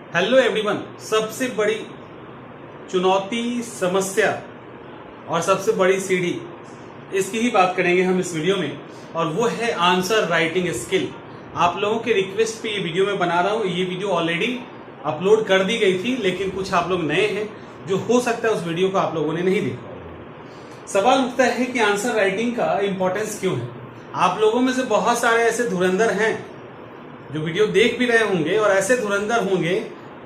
Hello everyone. सबसे बड़ी चुनौती, समस्या और सबसे बड़ी सीढ़ी, इसकी ही बात करेंगे हम इस वीडियो में, और वो है आंसर राइटिंग स्किल। आप लोगों के रिक्वेस्ट पे ये वीडियो मैं बना रहा हूँ। ये वीडियो ऑलरेडी अपलोड कर दी गई थी, लेकिन कुछ आप लोग नए हैं जो हो सकता है उस वीडियो को आप लोगों ने नहीं देखा। सवाल उठता है कि आंसर राइटिंग का इंपॉर्टेंस क्यों है। आप लोगों में से बहुत सारे ऐसे धुरंधर हैं जो वीडियो देख भी रहे होंगे, और ऐसे धुरंधर होंगे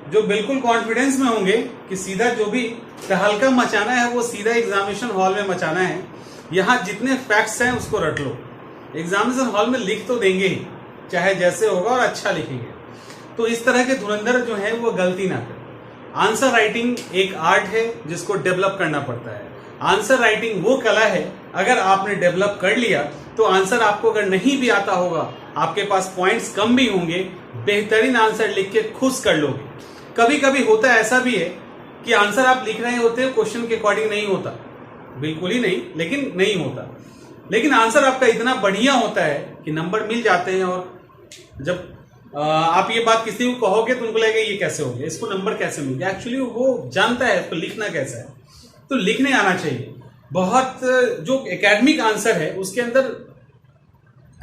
जो बिल्कुल कॉन्फिडेंस में होंगे कि सीधा जो भी तहलका मचाना है वो सीधा एग्जामिनेशन हॉल में मचाना है। यहाँ जितने फैक्ट्स हैं उसको रट लो, एग्जामिनेशन हॉल में लिख तो देंगे ही, चाहे जैसे होगा, और अच्छा लिखेंगे। तो इस तरह के धुरंधर जो है वो गलती ना करें। आंसर राइटिंग एक आर्ट है जिसको डेवलप करना पड़ता है। आंसर राइटिंग वो कला है, अगर आपने डेवलप कर लिया तो आंसर आपको अगर नहीं भी आता होगा, आपके पास पॉइंट्स कम भी होंगे, बेहतरीन आंसर लिख के खुश कर लोगे। कभी कभी होता है, ऐसा भी है कि आंसर आप लिख रहे होते हैं क्वेश्चन के अकॉर्डिंग नहीं होता, बिल्कुल ही नहीं, लेकिन नहीं होता, लेकिन आंसर आपका इतना बढ़िया होता है कि नंबर मिल जाते हैं। और जब आप ये बात किसी को कहोगे तो उनको लगेगा ये कैसे हो गया, इसको नंबर कैसे मिल गया। एक्चुअली वो जानता है इसको लिखना कैसा है, तो लिखने आना चाहिए। बहुत जो एकेडमिक आंसर है उसके अंदर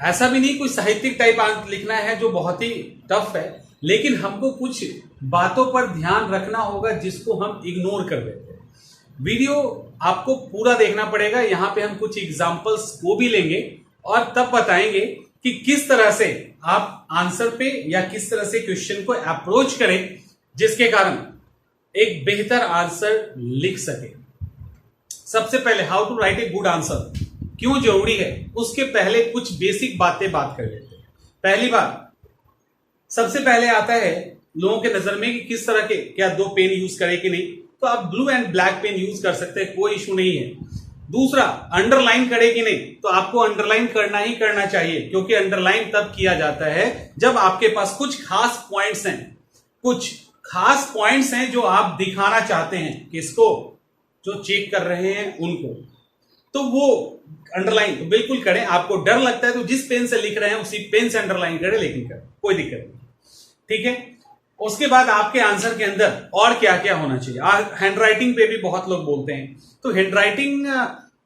ऐसा भी नहीं कोई साहित्यिक टाइप लिखना है जो बहुत ही टफ है, लेकिन हमको कुछ बातों पर ध्यान रखना होगा जिसको हम इग्नोर कर देते हैं। वीडियो आपको पूरा देखना पड़ेगा। यहाँ पे हम कुछ एग्जांपल्स को भी लेंगे और तब बताएंगे कि किस तरह से आप आंसर पे या किस तरह से क्वेश्चन को अप्रोच करें जिसके कारण एक बेहतर आंसर लिख सके। सबसे पहले how to write a good answer क्यों जरूरी है, उसके पहले कुछ बेसिक बात कर लेते हैं। पहली बात, सबसे पहले आता है लोगों के नजर में कि किस तरह के, क्या दो पेन यूज करें कि नहीं, तो आप blue and black pen use कर सकते हैं, कोई इशू नहीं है। दूसरा, अंडरलाइन करें कि नहीं, तो आपको अंडरलाइन करना ही करना चाहिए, क्योंकि अंडरलाइन तब किया जाता है जब आपके पास कुछ खास पॉइंट्स हैं, कुछ खास पॉइंट्स हैं जो आप दिखाना चाहते हैं किसको, जो चेक कर रहे हैं उनको, तो वो अंडरलाइन तो बिल्कुल करें। आपको डर लगता है तो जिस पेन से लिख रहे हैं उसी पेन से अंडरलाइन करें, लेकिन करें, कोई दिक्कत नहीं, ठीक है। उसके बाद आपके आंसर के अंदर और क्या क्या होना चाहिए। हैंडराइटिंग पे भी बहुत लोग बोलते हैं, तो हैंडराइटिंग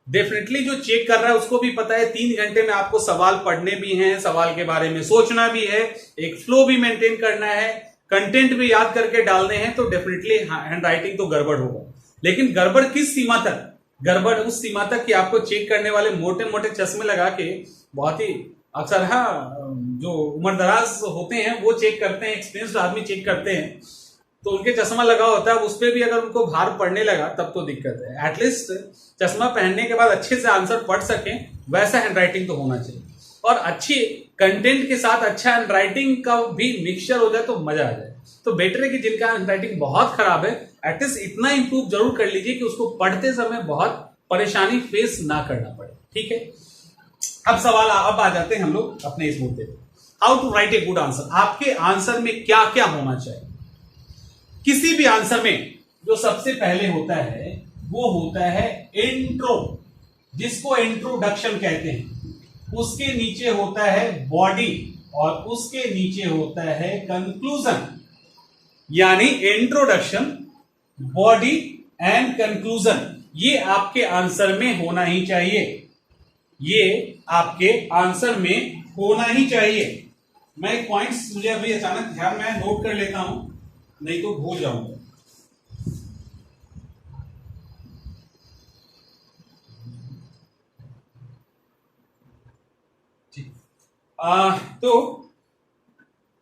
डेफिनेटली जो चेक कर रहा है उसको भी पता है 3 घंटे में आपको सवाल पढ़ने भी हैं, सवाल के बारे में सोचना भी है, एक फ्लो भी मेंटेन करना है, कंटेंट भी याद करके डालने हैं, तो डेफिनेटली हैंडराइटिंग तो गड़बड़ होगा। लेकिन गड़बड़ किस सीमा तक? गड़बड़ उस सीमा तक कि आपको चेक करने वाले मोटे मोटे चश्मे लगा के, बहुत ही अक्सर जो उम्रदराज होते हैं वो चेक करते हैं, एक्सपीरियंस्ड आदमी चेक करते हैं, तो उनके चश्मा लगा होता है, उस पर भी अगर उनको भार पड़ने लगा तब तो दिक्कत है। एटलीस्ट चश्मा पहनने के बाद अच्छे से आंसर पढ़ सकें वैसा हैंडराइटिंग तो होना चाहिए, और अच्छी कंटेंट के साथ अच्छा हैंडराइटिंग का भी मिक्सचर हो जाए तो मजा आ जाए। तो बेटर है कि जिनका हैंडराइटिंग बहुत खराब है, एटलीस्ट इतना इंप्रूव जरूर कर लीजिए कि उसको पढ़ते समय बहुत परेशानी फेस ना करना पड़े, ठीक है। अब आ जाते हैं हम लोग अपने इस मुद्दे पे, how to write a good answer. आपके आंसर में क्या क्या होना चाहिए। किसी भी आंसर में जो सबसे पहले होता है वो होता है इंट्रो, जिसको इंट्रोडक्शन कहते हैं। उसके नीचे होता है बॉडी, और उसके नीचे होता है कंक्लूजन। यानी इंट्रोडक्शन, बॉडी एंड कंक्लूजन, ये आपके आंसर में होना ही चाहिए, ये आपके आंसर में होना ही चाहिए। मैं एक पॉइंट्स मुझे अभी अचानक ध्यान में नोट कर लेता हूं, नहीं तो भूल जाऊंगा। तो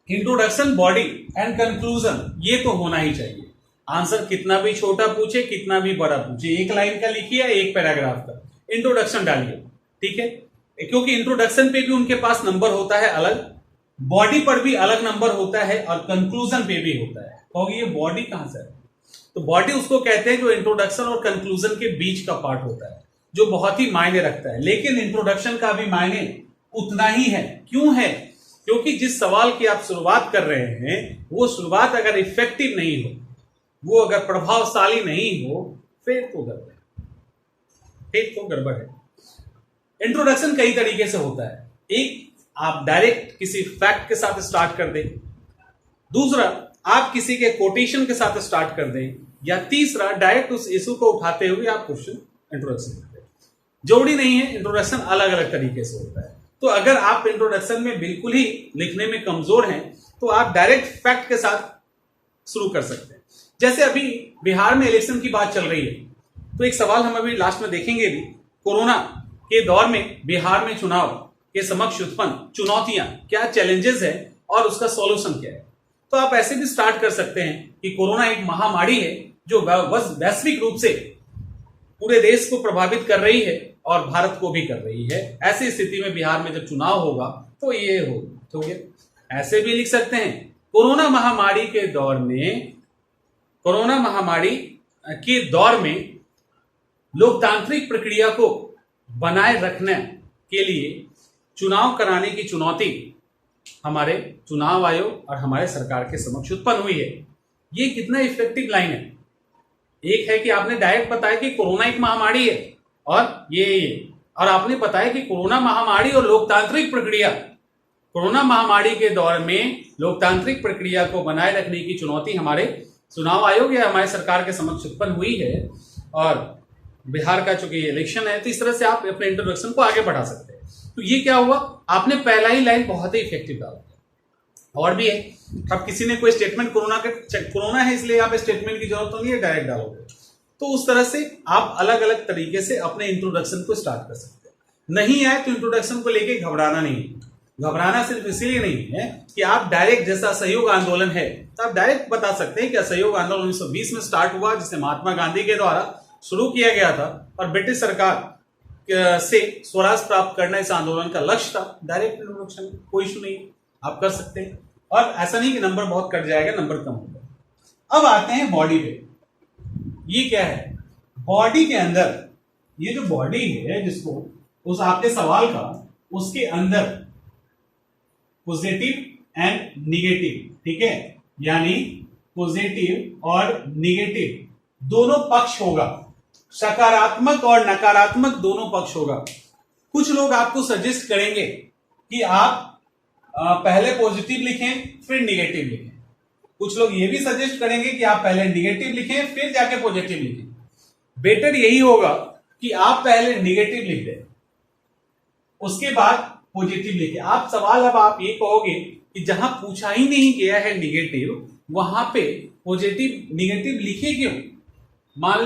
इंट्रोडक्शन, बॉडी एंड कंक्लूजन, ये तो होना ही चाहिए। आंसर कितना भी छोटा पूछे, कितना भी बड़ा पूछे, एक लाइन का लिखिए, एक पैराग्राफ का इंट्रोडक्शन डालिए, ठीक है। क्योंकि इंट्रोडक्शन पे भी उनके पास नंबर होता है अलग, बॉडी पर भी अलग नंबर होता है, और कंक्लूजन पे भी होता है। तो ये बॉडी कहां से है? तो बॉडी उसको कहते हैं जो इंट्रोडक्शन और कंक्लूजन के बीच का पार्ट होता है, जो बहुत ही मायने रखता है। लेकिन इंट्रोडक्शन का भी मायने उतना ही है। क्यों है? क्योंकि जिस सवाल की आप शुरुआत कर रहे हैं वो शुरुआत अगर इफेक्टिव नहीं हो, वो अगर प्रभावशाली नहीं हो, फिर तो गड़बड़ है। इंट्रोडक्शन कई तरीके से होता है। एक, आप डायरेक्ट किसी फैक्ट के साथ स्टार्ट कर दें। दूसरा, आप किसी के कोटेशन के साथ स्टार्ट कर दें, या तीसरा डायरेक्ट उस इशू को उठाते हुए आप क्वेश्चन इंट्रोडक्शन करते हैं। जरूरी नहीं है, इंट्रोडक्शन अलग अलग तरीके से होता है। तो अगर आप इंट्रोडक्शन में बिल्कुल ही लिखने में कमजोर हैं तो आप डायरेक्ट फैक्ट के साथ शुरू कर सकते हैं। जैसे अभी बिहार में इलेक्शन की बात चल रही है, तो एक सवाल हम अभी लास्ट में देखेंगे भी, कोरोना के दौर में बिहार में चुनाव के समक्ष उत्पन्न चुनौतियां क्या, चैलेंजेस है और उसका सॉल्यूशन क्या है। तो आप ऐसे भी स्टार्ट कर सकते हैं कि कोरोना एक महामारी है जो वैश्विक रूप से पूरे देश को प्रभावित कर रही है और भारत को भी कर रही है। ऐसी स्थिति में बिहार में जब चुनाव होगा तो ये हो, ठीक है। ऐसे भी लिख सकते हैं, कोरोना महामारी के दौर में लोकतांत्रिक प्रक्रिया को बनाए रखने के लिए चुनाव कराने की चुनौती हमारे चुनाव आयोग और हमारे सरकार के समक्ष उत्पन्न हुई है। ये कितना इफेक्टिव लाइन है। एक है कि आपने डायरेक्ट बताया कि कोरोना एक महामारी है और ये और आपने बताया कि कोरोना महामारी और लोकतांत्रिक प्रक्रिया, कोरोना महामारी के दौर में लोकतांत्रिक प्रक्रिया को बनाए रखने की चुनौती हमारे चुनाव आयोग या हमारे सरकार के समक्ष उत्पन्न हुई है। और बिहार का चूंकि इलेक्शन है तो इस तरह से आप अपने इंट्रोडक्शन को आगे बढ़ा सकते हैं। तो ये क्या हुआ, आपने पहला ही लाइन बहुत ही इफेक्टिव डाला। और भी है, अब किसी ने कोई स्टेटमेंट कोरोना है इसलिए आप स्टेटमेंट की जरूरत तो नहीं है, डायरेक्ट डालोगे। तो उस तरह से आप अलग अलग तरीके से अपने इंट्रोडक्शन को स्टार्ट कर सकते हैं। नहीं आए तो इंट्रोडक्शन को लेके घबराना नहीं। घबराना सिर्फ इसलिए नहीं है कि आप डायरेक्ट, जैसा असहयोग आंदोलन है तो आप डायरेक्ट बता सकते हैं कि असहयोग आंदोलन 1920 में स्टार्ट हुआ, जिसे महात्मा गांधी के द्वारा शुरू किया गया था और ब्रिटिश सरकार से स्वराज प्राप्त करना इस आंदोलन का लक्ष्य था। डायरेक्ट इंट्रोडक्शन, कोई इशू नहीं, आप कर सकते हैं। और ऐसा नहीं कि नंबर बहुत कट जाएगा, नंबर कम होगा। अब आते हैं बॉडी पे। ये क्या है, बॉडी के अंदर, ये जो बॉडी है जिसको उस आपके सवाल का, उसके अंदर पॉजिटिव एंड निगेटिव, ठीक है, यानी पॉजिटिव और निगेटिव दोनों पक्ष होगा, सकारात्मक और नकारात्मक दोनों पक्ष होगा। कुछ लोग आपको सजेस्ट करेंगे कि आप पहले पॉजिटिव लिखें फिर निगेटिव लिखें। कुछ लोग ये भी सजेस्ट करेंगे कि आप पहले निगेटिव लिखें फिर जाके पॉजिटिव लिखें। बेटर यही होगा कि आप पहले निगेटिव लिख दें, उसके बाद पॉजिटिव लिखें। आप सवाल अब आप ये कहोगे कि जहां पूछा ही नहीं गया है निगेटिव, वहां पे पॉजिटिव निगेटिव लिखे क्यों। मान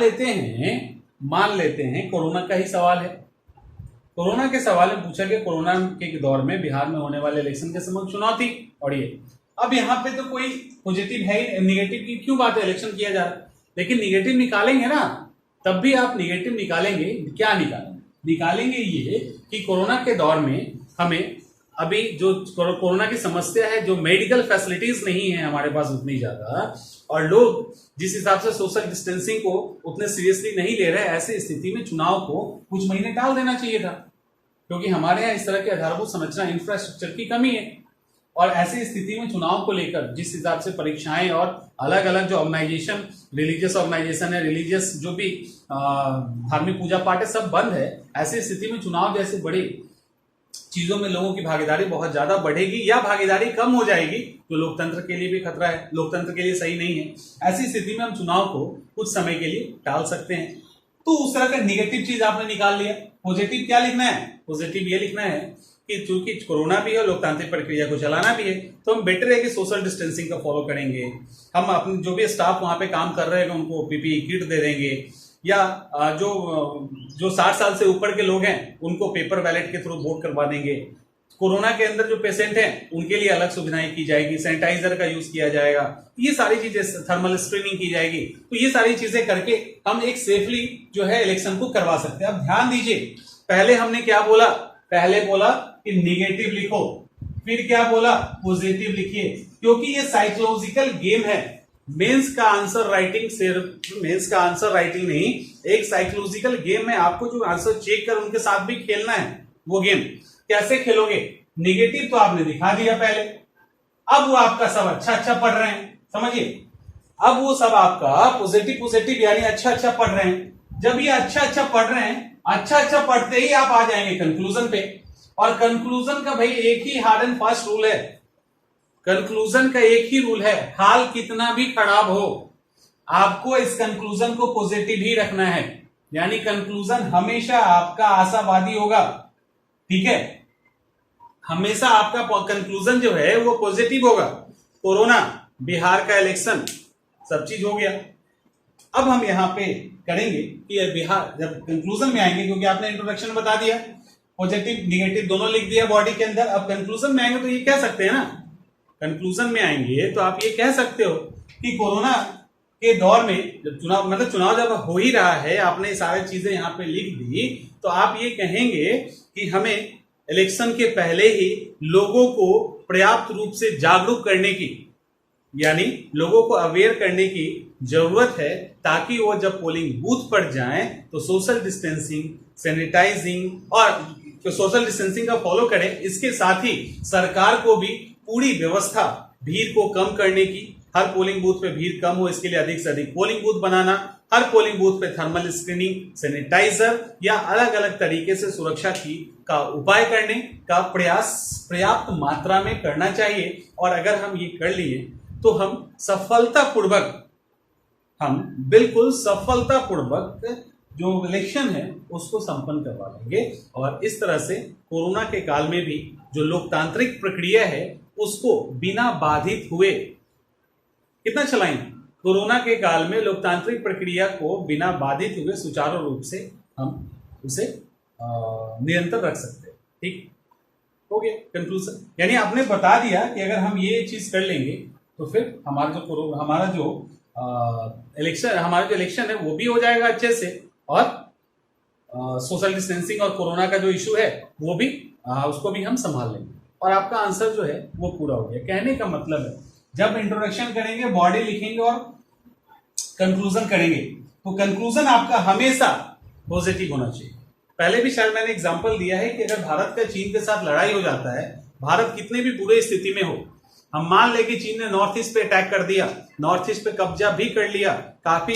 लेते हैं कोरोना का ही सवाल है। कोरोना के सवाल में पूछा गया कोरोना के दौर में बिहार में होने वाले इलेक्शन के समक्ष चुनौती, और ये अब यहाँ पे तो कोई पॉजिटिव है, निगेटिव की क्यों बात है, इलेक्शन किया जा रहा है। लेकिन निगेटिव निकालेंगे ना, तब भी आप निगेटिव निकालेंगे, क्या निकालेंगे ये कि कोरोना के दौर में हमें अभी जो कोरोना की समस्या है, जो मेडिकल फैसिलिटीज नहीं है हमारे पास उतनी ज्यादा, और लोग जिस हिसाब से सोशल डिस्टेंसिंग को उतने सीरियसली नहीं ले रहे, ऐसी स्थिति में चुनाव को कुछ महीने टाल देना चाहिए था, क्योंकि हमारे यहाँ इस तरह के आधारभूत संरचना इंफ्रास्ट्रक्चर की कमी है। और ऐसी स्थिति में चुनाव को लेकर जिस हिसाब से परीक्षाएं और अलग अलग जो ऑर्गेनाइजेशन, रिलीजियस ऑर्गेनाइजेशन है, रिलीजियस जो भी धार्मिक पूजा पाठ है, सब बंद है। ऐसी स्थिति में चुनाव जैसे बड़ी चीजों में लोगों की भागीदारी बहुत ज्यादा बढ़ेगी या भागीदारी कम हो जाएगी, जो लोकतंत्र के लिए भी खतरा है, लोकतंत्र के लिए सही नहीं है। ऐसी स्थिति में हम चुनाव को कुछ समय के लिए टाल सकते हैं। तो उस तरह का निगेटिव चीज आपने निकाल लिया। पॉजिटिव क्या लिखना है, पॉजिटिव ये लिखना है कि चूंकि कोरोना भी है, लोकतांत्रिक प्रक्रिया को चलाना भी है, तो हम बेटर है कि सोशल डिस्टेंसिंग का फॉलो करेंगे। हम अपने जो भी स्टाफ वहां पे काम कर रहे हैं उनको पीपीई किट दे देंगे, या जो 60 साल से ऊपर के लोग हैं उनको पेपर बैलेट के थ्रू वोट करवा देंगे। कोरोना के अंदर जो पेशेंट हैं उनके लिए अलग सुविधाएं की जाएगी, सैनिटाइजर का यूज किया जाएगा, ये सारी चीजें, थर्मल स्क्रीनिंग की जाएगी। तो ये सारी चीजें करके हम एक सेफली जो है इलेक्शन को करवा सकते हैं। अब ध्यान दीजिए, पहले हमने क्या बोला, पहले बोला कि निगेटिव लिखो, फिर क्या बोला, पॉजिटिव लिखिए, क्योंकि ये साइकोलॉजिकल गेम है। मेंस का आंसर राइटिंग सिर्फ मेंस का आंसर राइटिंग नहीं, एक साइकोलॉजिकल गेम है। आपको जो आंसर चेक कर उनके साथ भी खेलना है। वो गेम कैसे खेलोगे, निगेटिव तो आपने दिखा दिया पहले, अब वो आपका सब अच्छा पढ़ रहे हैं, समझिए, अब वो सब आपका पॉजिटिव यानी अच्छा पढ़ रहे हैं। जब ये अच्छा पढ़ रहे हैं, अच्छा पढ़ते ही आप आ जाएंगे कंक्लूजन पे। और कंक्लूजन का भाई एक ही हार्ड एंड फास्ट रूल है, कंक्लूजन का एक ही रूल है, हाल कितना भी खराब हो आपको इस कंक्लूजन को पॉजिटिव ही रखना है, यानी कंक्लूजन हमेशा आपका आशावादी होगा। ठीक है, हमेशा आपका कंक्लूजन जो है वो पॉजिटिव होगा। कोरोना, बिहार का इलेक्शन, सब चीज हो गया। अब हम यहां पे करेंगे कि बिहार जब कंक्लूजन में आएंगे, क्योंकि आपने इंट्रोडक्शन बता दिया, पॉजिटिव निगेटिव दोनों लिख दिया बॉडी के अंदर। अब कंक्लूजन में आएंगे तो ये कह सकते हैं ना, कंक्लूजन में आएंगे तो आप ये कह सकते हो कि कोरोना के दौर में जब चुनाव जब हो ही रहा है, आपने सारी चीजें यहाँ पे लिख दी, तो आप ये कहेंगे कि हमें इलेक्शन के पहले ही लोगों को पर्याप्त रूप से जागरूक करने की, यानी लोगों को अवेयर करने की जरूरत है, ताकि वो जब पोलिंग बूथ पर जाएं तो सोशल डिस्टेंसिंग, सैनिटाइजिंग और सोशल डिस्टेंसिंग का फॉलो करें। इसके साथ ही सरकार को भी पूरी व्यवस्था भीड़ को कम करने की, हर पोलिंग बूथ पे भीड़ कम हो इसके लिए अधिक से अधिक पोलिंग बूथ बनाना, हर पोलिंग बूथ पे थर्मल स्क्रीनिंग, सैनिटाइजर या अलग अलग तरीके से सुरक्षा का उपाय करने का प्रयास पर्याप्त मात्रा में करना चाहिए। और अगर हम ये कर लिए तो हम बिल्कुल सफलतापूर्वक जो इलेक्शन है उसको संपन्न करवा लेंगे। और इस तरह से कोरोना के काल में भी जो लोकतांत्रिक प्रक्रिया है उसको बिना बाधित हुए कितना चलाएंगे, कोरोना के काल में लोकतांत्रिक प्रक्रिया को बिना बाधित हुए सुचारू रूप से हम उसे निरंतर रख सकते हैं। ठीक हो गया कंक्लूजन, यानी आपने बता दिया कि अगर हम ये चीज कर लेंगे तो फिर हमारा जो इलेक्शन है वो भी हो जाएगा अच्छे से, और सोशल डिस्टेंसिंग और कोरोना का जो इशू है वो भी उसको भी हम संभाल लेंगे। और आपका आंसर जो है वो पूरा हो गया। कहने का मतलब है, जब इंट्रोडक्शन करेंगे, बॉडी लिखेंगे और कंक्लूजन करेंगे, तो कंक्लूजन आपका हमेशा पॉजिटिव होना चाहिए। पहले भी शायद मैंने एग्जांपल दिया है कि अगर भारत का चीन के साथ लड़ाई हो जाता है, भारत कितने भी बुरे स्थिति में हो, हम मान ले कि चीन ने नॉर्थ ईस्ट पे अटैक कर दिया, नॉर्थ ईस्ट पे कब्जा भी कर लिया, काफी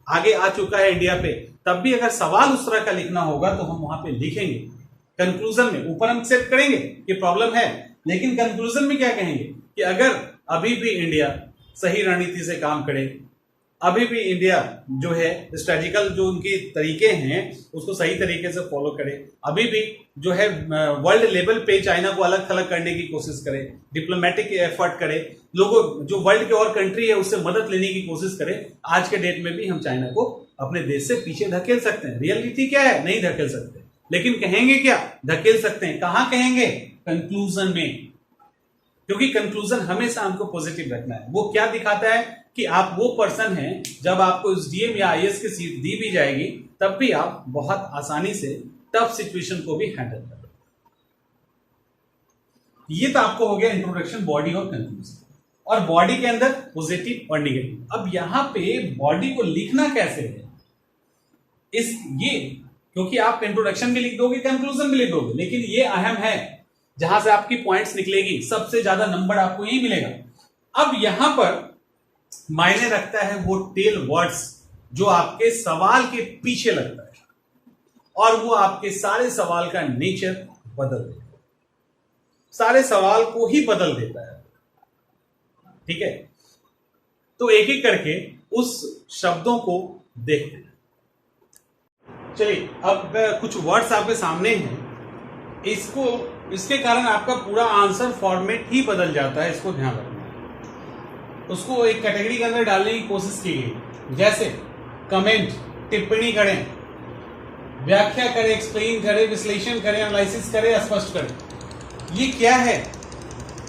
आगे आ चुका है इंडिया पे, तब भी अगर सवाल उस तरह का लिखना होगा तो हम वहां पे लिखेंगे कंक्लूजन में। ऊपर हम एक्सेप्ट करेंगे कि प्रॉब्लम है, लेकिन कंक्लूजन में क्या कहेंगे कि अगर अभी भी इंडिया सही रणनीति से काम करे, अभी भी इंडिया जो है स्ट्रेटेजिकल जो उनके तरीके हैं उसको सही तरीके से फॉलो करे, अभी भी जो है वर्ल्ड लेवल पे चाइना को अलग थलग करने की कोशिश करे, डिप्लोमेटिक एफर्ट करे, लोगों जो वर्ल्ड के और कंट्री है उससे मदद लेने की कोशिश करे, आज के डेट में भी हम चाइना को अपने देश से पीछे धकेल सकते हैं। रियलिटी क्या है, नहीं धकेल सकते, लेकिन कहेंगे क्या, धकेल सकते हैं। कहां कहेंगे, कंक्लूजन में, क्योंकि कंक्लूजन हमेशा हमको पॉजिटिव रखना है। वो क्या दिखाता है कि आप वो पर्सन हैं, जब आपको एसडीएम या आईएएस की सीट दी भी जाएगी तब भी आप बहुत आसानी से टफ सिचुएशन को भी हैंडल कर लो। ये तो आपको हो गया इंट्रोडक्शन, बॉडी और कंक्लूजन, और बॉडी के अंदर पॉजिटिव और नेगेटिव। अब यहां पे बॉडी को लिखना कैसे है, क्योंकि आप इंट्रोडक्शन भी लिख दोगे, कंक्लूजन भी लिख दोगे, लेकिन ये अहम है, जहां से आपकी पॉइंट्स निकलेगी, सबसे ज्यादा नंबर आपको यही मिलेगा। अब यहां पर मायने रखता है वो टेल वर्ड्स जो आपके सवाल के पीछे लगता है, और वो आपके सारे सवाल का नेचर बदल देता है, सारे सवाल को ही बदल देता है। ठीक है, तो एक एक करके उस शब्दों को देखते हैं। चलिए, अब कुछ वर्ड्स आपके सामने हैं, इसके कारण आपका पूरा आंसर फॉर्मेट ही बदल जाता है, इसको ध्यान रखना है। उसको एक कैटेगरी के अंदर डालने की कोशिश की गई, जैसे कमेंट, टिप्पणी करें, व्याख्या करें, एक्सप्लेन करें, विश्लेषण करें, एनालिसिस करें, स्पष्ट करें। ये क्या है,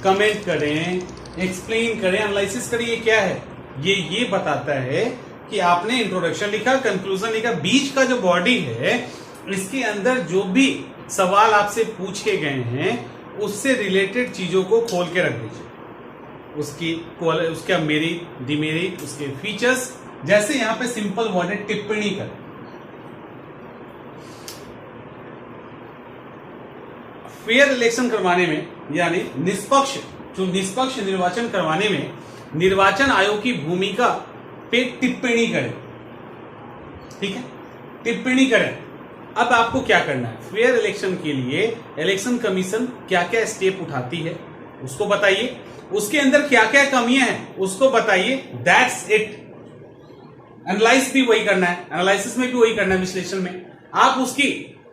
कमेंट करें, एक्सप्लेन करें, एनालिसिस करें, ये क्या है, ये बताता है कि आपने इंट्रोडक्शन लिखा, कंक्लूजन लिखा, बीच का जो बॉडी है इसके अंदर जो भी सवाल आपसे पूछे गए हैं उससे रिलेटेड चीजों को खोल के रख दीजिए, उसका मेरिट, डिमेरिट, उसके फीचर्स। जैसे यहां पे सिंपल वर्ड है टिप्पणी करें। फेयर इलेक्शन करवाने में, यानी निष्पक्ष निर्वाचन करवाने में निर्वाचन आयोग की भूमिका पे टिप्पणी करें। ठीक है, टिप्पणी करें। अब आपको क्या करना है, फेयर इलेक्शन के लिए इलेक्शन कमीशन क्या क्या स्टेप उठाती है, उसको बताइए, उसके अंदर क्या क्या कमियां हैं उसको बताइए, दैट्स इट। एनालाइज भी वही करना है, एनालिसिस में भी वही करना है, विश्लेषण में आप उसकी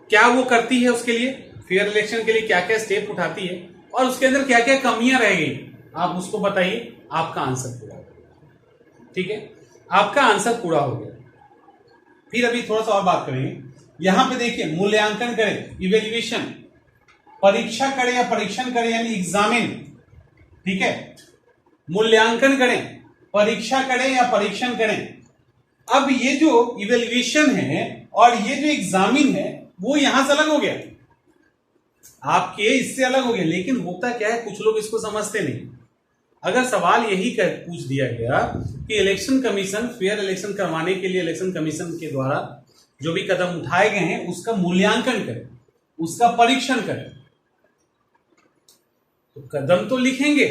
क्या वो करती है, उसके लिए फेयर इलेक्शन के लिए क्या क्या स्टेप उठाती है और उसके अंदर क्या क्या कमियां रह गई, आप उसको बताइए, आपका आंसर पूरा हो गया। ठीक है, आपका आंसर पूरा हो गया। फिर अभी थोड़ा सा और बात करेंगे। यहां पे देखिए, मूल्यांकन करें, इवेल्युएशन, परीक्षा करें या परीक्षण करें यानी एग्जामिन। ठीक है, मूल्यांकन करें, परीक्षा करें या परीक्षण करें। अब ये जो इवेल्युएशन है और ये जो एग्जामिन है वो यहां से अलग हो गया, आपके इससे अलग हो गया। लेकिन होता क्या है, कुछ लोग इसको समझते नहीं। अगर सवाल यही पूछ दिया गया कि इलेक्शन कमीशन फेयर इलेक्शन करवाने के लिए इलेक्शन कमीशन के द्वारा जो भी कदम उठाए गए हैं उसका मूल्यांकन करें, उसका परीक्षण करें, तो कदम तो लिखेंगे,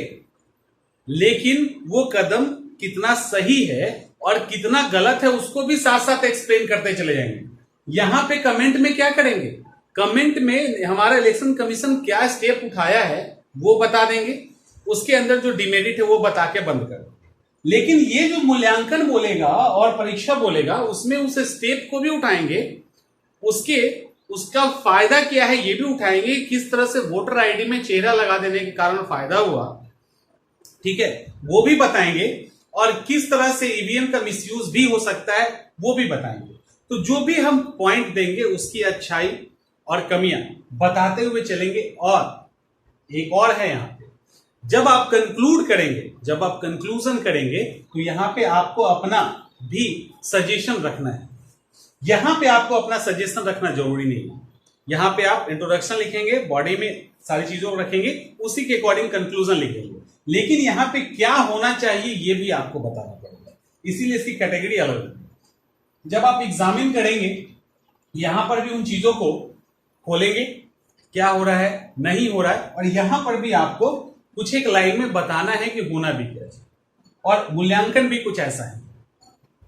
लेकिन वो कदम कितना सही है और कितना गलत है उसको भी साथ साथ एक्सप्लेन करते चले जाएंगे। यहां पे कमेंट में क्या करेंगे, कमेंट में हमारा इलेक्शन कमीशन क्या स्टेप उठाया है वो बता देंगे, उसके अंदर जो डिमेरिट है वो बता के बंद कर। लेकिन ये जो मूल्यांकन बोलेगा और परीक्षा बोलेगा उसमें उस स्टेप को भी उठाएंगे, उसका फायदा क्या है ये भी उठाएंगे, किस तरह से वोटर आईडी में चेहरा लगा देने के कारण फायदा हुआ, ठीक है, वो भी बताएंगे, और किस तरह से ईवीएम का मिसयूज भी हो सकता है वो भी बताएंगे। तो जो भी हम पॉइंट देंगे उसकी अच्छाई और कमियां बताते हुए चलेंगे। और एक और है यहां पे, जब आप कंक्लूड करेंगे, जब आप कंक्लूजन करेंगे तो यहां पे आपको अपना भी सजेशन रखना है। यहां पे आपको अपना सजेशन रखना जरूरी नहीं है, यहां पे आप इंट्रोडक्शन लिखेंगे, बॉडी में सारी चीजों को रखेंगे, उसी के अकॉर्डिंग कंक्लूजन लिखेंगे। लेकिन यहां पे क्या होना चाहिए ये भी आपको बताना पड़ेगा, इसीलिए इसकी कैटेगरी अलग है। जब आप एग्जामिन करेंगे यहां पर भी उन चीजों को खोलेंगे, क्या हो रहा है नहीं हो रहा है, और यहां पर भी आपको कुछ एक लाइन में बताना है कि होना भी क्या है, और मूल्यांकन भी कुछ ऐसा है।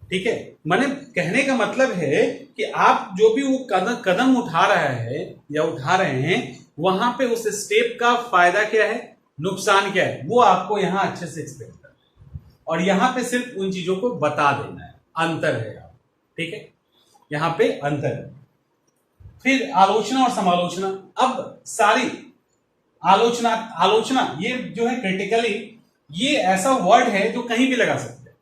ठीक है, मैंने कहने का मतलब है कि आप जो भी वो कदम उठा रहा है या उठा रहे हैं वहां पे उस स्टेप का फायदा क्या है, नुकसान क्या है, वो आपको यहां अच्छे से एक्सप्लेन करना है, और यहां पे सिर्फ उन चीजों को बता देना है, अंतर है यहाँ। ठीक है, यहां पे अंतर है। फिर आलोचना और समालोचना। अब सारी आलोचना ये जो है क्रिटिकली, ये ऐसा वर्ड है जो कहीं भी लगा सकते हैं।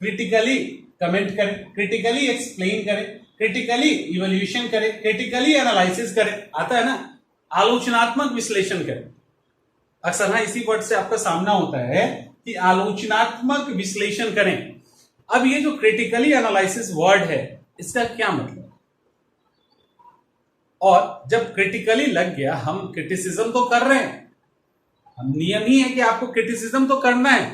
क्रिटिकली कमेंट करें, क्रिटिकली एक्सप्लेन करें, क्रिटिकली इवैल्यूएशन करें, क्रिटिकली एनालिसिस करें, आता है ना, आलोचनात्मक विश्लेषण करें। अक्सर हाँ इसी वर्ड से आपका सामना होता है कि आलोचनात्मक विश्लेषण करें। अब ये जो क्रिटिकली एनालिसिस वर्ड है इसका क्या मतलब, और जब क्रिटिकली लग गया, हम क्रिटिसिज्म तो कर रहे हैं, हम नियम ही है कि आपको क्रिटिसिज्म तो करना है,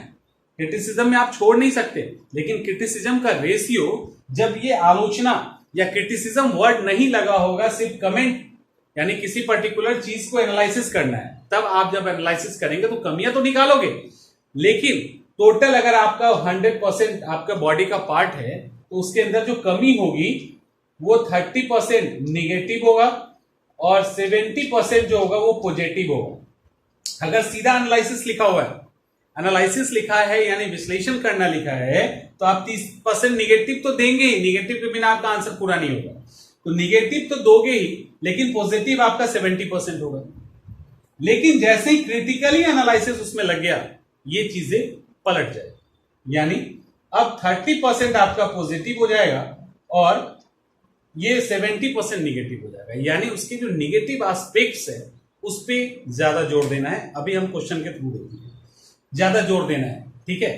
क्रिटिसिज्म में आप छोड़ नहीं सकते, लेकिन क्रिटिसिज्म का रेशियो जब ये आलोचना या क्रिटिसिज्म वर्ड नहीं लगा होगा, सिर्फ कमेंट यानी किसी पर्टिकुलर चीज को एनालिसिस करना है, तब आप जब एनालिसिस करेंगे तो कमियां तो निकालोगे, लेकिन टोटल अगर आपका 100% आपका बॉडी का पार्ट है तो उसके अंदर जो कमी होगी वो 30% निगेटिव होगा और 70% जो होगा वो पॉजिटिव होगा। अगर सीधा एनालिसिस लिखा हुआ है, एनालिसिस लिखा है यानी विश्लेषण करना लिखा है, तो आप 30% निगेटिव तो देंगे ही, निगेटिव के बिना आपका आंसर पूरा नहीं होगा, तो निगेटिव तो दोगे ही, लेकिन पॉजिटिव आपका 70% होगा। लेकिन जैसे ही क्रिटिकली एनालिसिस उसमें लग गया, ये चीजें पलट जाए, यानी अब 30% आपका पॉजिटिव हो जाएगा और ये 70% निगेटिव हो जाएगा, यानी उसके जो निगेटिव एस्पेक्ट्स है उस पर ज्यादा जोर देना है। अभी हम क्वेश्चन के थ्रू देखेंगे, ज्यादा जोर देना है। ठीक है,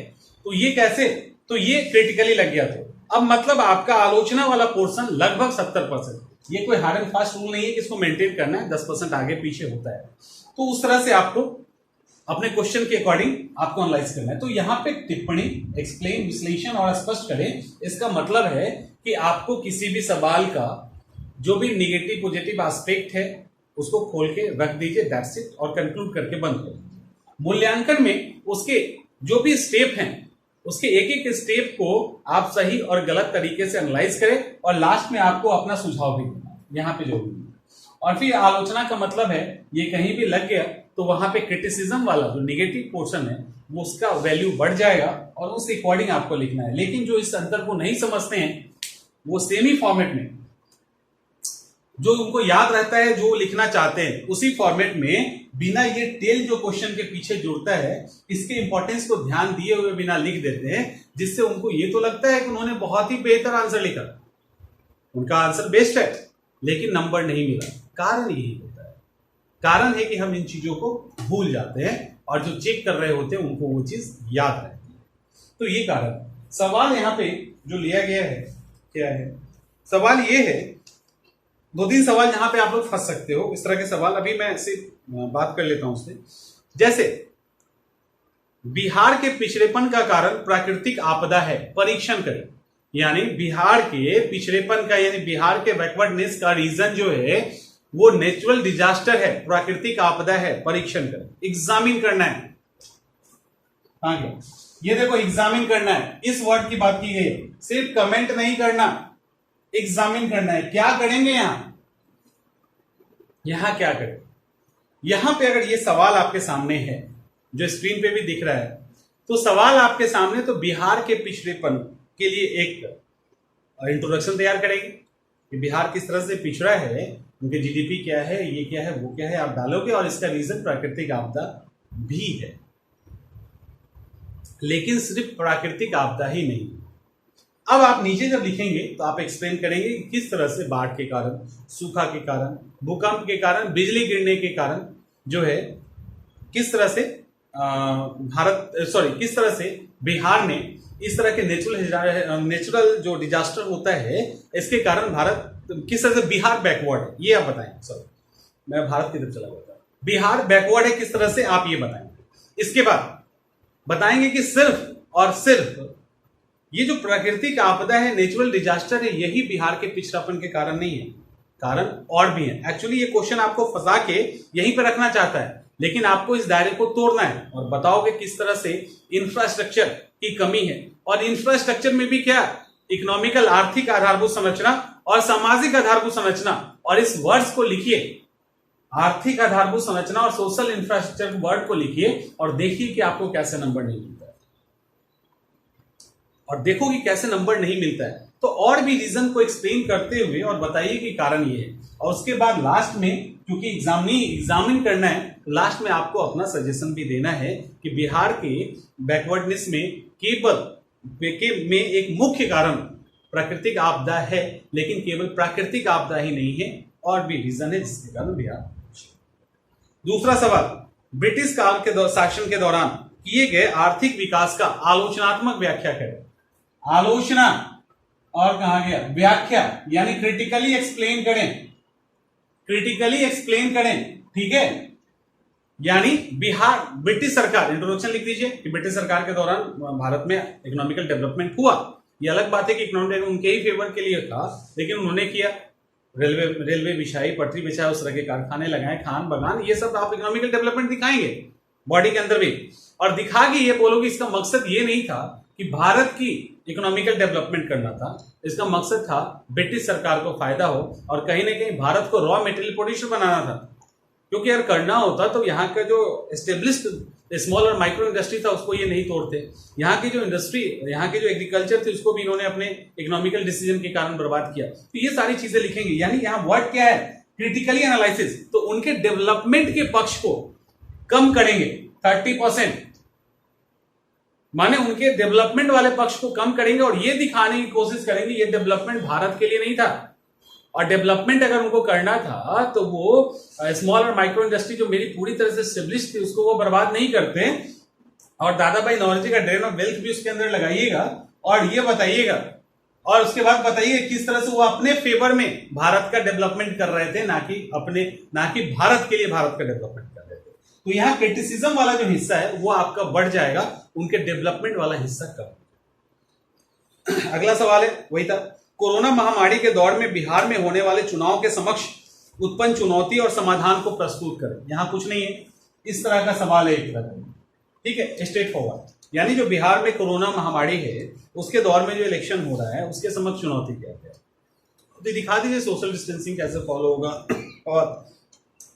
तो ये कैसे, तो ये क्रिटिकली लग गया, तो अब मतलब आपका आलोचना वाला पोर्शन लगभग 70%। ये कोई हार्ड एंड फास्ट रूल नहीं है कि इसको मेंटेन करना है, 10% आगे पीछे होता है, तो उस तरह से आपको अपने क्वेश्चन के अकॉर्डिंग आपको एनालाइज करना है। तो यहां पे टिप्पणी, एक्सप्लेन, विश्लेषण और स्पष्ट करें, इसका मतलब है कि आपको किसी भी सवाल का जो भी निगेटिव पॉजिटिव एस्पेक्ट है उसको खोल के रख दीजिए, दैट्स इट, और कंक्लूड करके बंद कर दीजिए। मूल्यांकन में उसके जो भी स्टेप हैं उसके एक एक स्टेप को आप सही और गलत तरीके से एनालाइज करें, और लास्ट में आपको अपना सुझाव भी देना, यहां पे जो भी। और फिर आलोचना का मतलब है ये कहीं भी लग गया तो वहां पे क्रिटिसिज्म वाला जो निगेटिव पोर्शन है वो उसका वैल्यू बढ़ जाएगा और उस अकॉर्डिंग आपको लिखना है। लेकिन जो इस अंतर को नहीं समझते हैं वो सेमी फॉर्मेट में जो उनको याद रहता है, जो लिखना चाहते हैं उसी फॉर्मेट में बिना ये टेल जो क्वेश्चन के पीछे जुड़ता है इसके इंपॉर्टेंस को ध्यान दिए हुए बिना लिख देते हैं, जिससे उनको ये तो लगता है कि उन्होंने बहुत ही बेहतर आंसर लिखा, उनका आंसर बेस्ट है, लेकिन नंबर नहीं मिला। कारण यही होता है, कारण है कि हम इन चीजों को भूल जाते हैं और जो चेक कर रहे होते हैं उनको वो चीज याद रहती है। तो ये कारण। सवाल यहां पे जो लिया गया है क्या है, सवाल ये है, 2-3 सवाल यहां पे आप लोग फंस सकते हो इस तरह के सवाल। अभी मैं सिर्फ बात कर लेता हूं उससे। जैसे बिहार के पिछड़ेपन का कारण प्राकृतिक आपदा है, परीक्षण करें। यानी बिहार के पिछड़ेपन का यानी बिहार के बैकवर्डनेस का रीजन जो है वो नेचुरल डिजास्टर है, प्राकृतिक आपदा है, परीक्षण करें, एग्जामिन करना है। आगे ये देखो एग्जामिन करना है, इस वर्ड की बात की गई है, सिर्फ कमेंट नहीं करना, एग्जामिन करना है। क्या करेंगे यहां क्या करें, यहां पे अगर ये सवाल आपके सामने है जो स्क्रीन पे भी दिख रहा है, तो सवाल आपके सामने तो बिहार के पिछड़ेपन के लिए एक इंट्रोडक्शन तैयार करेंगे कि बिहार किस तरह से पिछड़ा है, उनके जीडीपी क्या है, ये क्या है, वो क्या है, आप डालोगे और इसका रीजन प्राकृतिक आपदा भी है। लेकिन सिर्फ प्राकृतिक आपदा ही नहीं। अब आप नीचे जब लिखेंगे तो आप एक्सप्लेन करेंगे कि किस तरह से बाढ़ के कारण, सूखा के कारण, भूकंप के कारण, बिजली गिरने के कारण जो है किस तरह से किस तरह से बिहार ने इस तरह के नेचुरल जो डिजास्टर होता है इसके कारण भारत किस तरह से बिहार बैकवर्ड है, ये आप बताएं। सॉरी मैं भारत की तरफ चला गया था, बिहार बैकवर्ड है किस तरह से, आप ये बताएंगे। इसके बाद बताएंगे कि सिर्फ और सिर्फ ये जो प्राकृतिक आपदा है, नेचुरल डिजास्टर है, यही बिहार के पिछड़ापन के कारण नहीं है, कारण और भी है। एक्चुअली ये क्वेश्चन आपको फंसा के यहीं पर रखना चाहता है, लेकिन आपको इस दायरे को तोड़ना है और बताओगे किस तरह से इंफ्रास्ट्रक्चर की कमी है। और इंफ्रास्ट्रक्चर में भी क्या, इकोनॉमिकल आर्थिक आधारभूत संरचना और सामाजिक आधारभूत संरचना, और इस वर्ड्स को लिखिए, आर्थिक आधारभूत संरचना और सोशल इंफ्रास्ट्रक्चर वर्ड को लिखिए और देखिए कि आपको कैसे नंबर नहीं मिलता है, और देखो कि कैसे नंबर नहीं मिलता है। तो और भी रीजन को एक्सप्लेन करते हुए और बताइए कि कारण ये है, और उसके बाद लास्ट में क्योंकि एग्जामिन करना है, लास्ट में आपको अपना सजेशन भी देना है कि बिहार के बैकवर्डनेस में में एक मुख्य कारण प्राकृतिक आपदा है, लेकिन केवल प्राकृतिक आपदा ही नहीं है, और भी रीजन है जिसके कारण बिहार। दूसरा सवाल, ब्रिटिश काल के शासन के दौरान किए गए आर्थिक विकास का आलोचनात्मक व्याख्या करें। आलोचना और कहा गया व्याख्या, यानी क्रिटिकली एक्सप्लेन करें, क्रिटिकली एक्सप्लेन करें, ठीक है। यानी बिहार, ब्रिटिश सरकार, इंट्रोडक्शन लिख दीजिए कि ब्रिटिश सरकार के दौरान भारत में इकोनॉमिकल डेवलपमेंट हुआ। ये अलग बात है कि इकोनॉमिक उनके ही फेवर के लिए था, लेकिन उन्होंने किया, रेलवे बिछाई, पटरी बिछाई, उस तरह के कारखाने लगाए, खान बगान, ये सब आप इकोनॉमिकल डेवलपमेंट दिखाएंगे बॉडी के अंदर भी, और दिखा के ये बोलोगे इसका मकसद ये नहीं था कि भारत की इकोनॉमिकल डेवलपमेंट करना था, इसका मकसद था ब्रिटिश सरकार को फायदा हो और कहीं ना कहीं भारत को रॉ मटेरियल प्रोड्यूसर बनाना था। क्योंकि अगर करना होता तो यहाँ का जो एस्टेब्लिश्ड स्मॉल और माइक्रो इंडस्ट्री था उसको ये नहीं तोड़ते, यहाँ की जो इंडस्ट्री, यहाँ की जो एग्रीकल्चर थी उसको भी इन्होंने अपने इकोनॉमिकल डिसीजन के कारण बर्बाद किया। तो ये सारी चीजें लिखेंगे, यानी यहाँ वर्ड क्या है, क्रिटिकली एनालिसिस। तो उनके डेवलपमेंट के पक्ष को कम करेंगे 30%, माने उनके डेवलपमेंट वाले पक्ष को कम करेंगे और ये दिखाने की कोशिश करेंगे ये डेवलपमेंट भारत के लिए नहीं था, और डेवलपमेंट अगर उनको करना था तो वो स्मॉल और माइक्रो इंडस्ट्री जो मेरी पूरी तरह से एस्टेब्लिश थी उसको वो बर्बाद नहीं करते, और दादा भाई नौरोजी का ड्रेन ऑफ वेल्थ भी उसके अंदर लगाइएगा और ये बताइएगा, और उसके बाद बताइए किस तरह से वो अपने फेवर में भारत का डेवलपमेंट कर रहे थे, ना कि भारत के लिए भारत का डेवलपमेंट कर रहे थे। तो यहाँ क्रिटिसिज्म वाला जो हिस्सा है वो आपका बढ़ जाएगा, उनके डेवलपमेंट वाला हिस्सा कम। अगला सवाल है वही था, कोरोना महामारी के दौर में बिहार में होने वाले चुनाव के समक्ष उत्पन्न चुनौती और समाधान को प्रस्तुत करें। यहां कुछ नहीं है, इस तरह का सवाल है एक तरह का, ठीक है, स्ट्रेट फॉरवर्ड। यानी जो बिहार में कोरोना महामारी है उसके दौर में जो इलेक्शन हो रहा है उसके समक्ष चुनौती क्या है, तो दिखा दीजिए सोशल डिस्टेंसिंग कैसे फॉलो होगा, और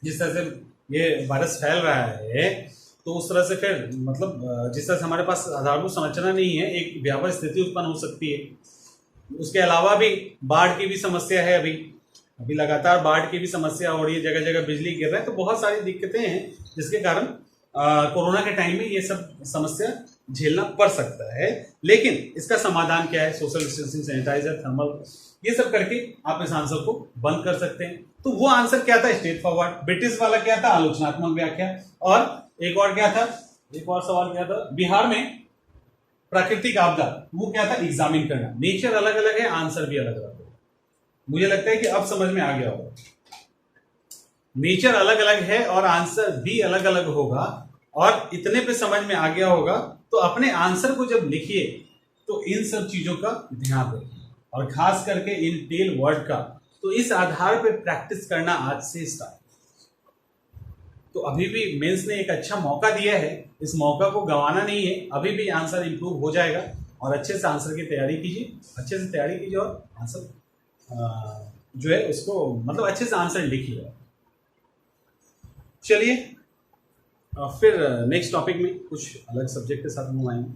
जिस तरह से ये वायरस फैल रहा है, तो उस तरह से फिर मतलब जिस तरह से हमारे पास आधारभूत संरचना नहीं है, एक व्यापक स्थिति उत्पन्न हो सकती है। उसके अलावा भी बाढ़ की भी समस्या है, अभी अभी लगातार बाढ़ की भी समस्या हो रही है, जगह जगह बिजली गिर रहा है, तो बहुत सारी दिक्कतें हैं जिसके कारण कोरोना के टाइम में ये सब समस्या झेलना पड़ सकता है। लेकिन इसका समाधान क्या है? सोशल डिस्टेंसिंग, सैनिटाइजर, थर्मल, ये सब करके आप इस आंसर को बंद कर सकते हैं। तो वो आंसर क्या था? Straight forward. ब्रिटिश वाला क्या था? आलोचनात्मक व्याख्या। और एक और क्या था? एक और सवाल क्या था? बिहार में प्राकृतिक आपदा, वो क्या था? एग्जामिन करना। नेचर अलग अलग है, आंसर भी अलग अलग है। मुझे लगता है कि अब समझ में आ गया होगा। नेचर अलग अलग है और आंसर भी अलग अलग होगा, और इतने पे समझ में आ गया होगा। तो अपने आंसर को जब लिखिए तो इन सब चीजों का ध्यान रखिए, और खास करके इन टेल वर्ड का। तो इस आधार पे प्रैक्टिस करना आज से स्टार्ट। तो अभी भी मेंस ने एक अच्छा मौका दिया है, इस मौका को गंवाना नहीं है। अभी भी आंसर इंप्रूव हो जाएगा, और अच्छे से आंसर की तैयारी कीजिए, अच्छे से तैयारी कीजिए, और आंसर जो है उसको मतलब अच्छे से आंसर लिखिए। चलिए फिर नेक्स्ट टॉपिक में कुछ अलग सब्जेक्ट के साथ हम आएंगे।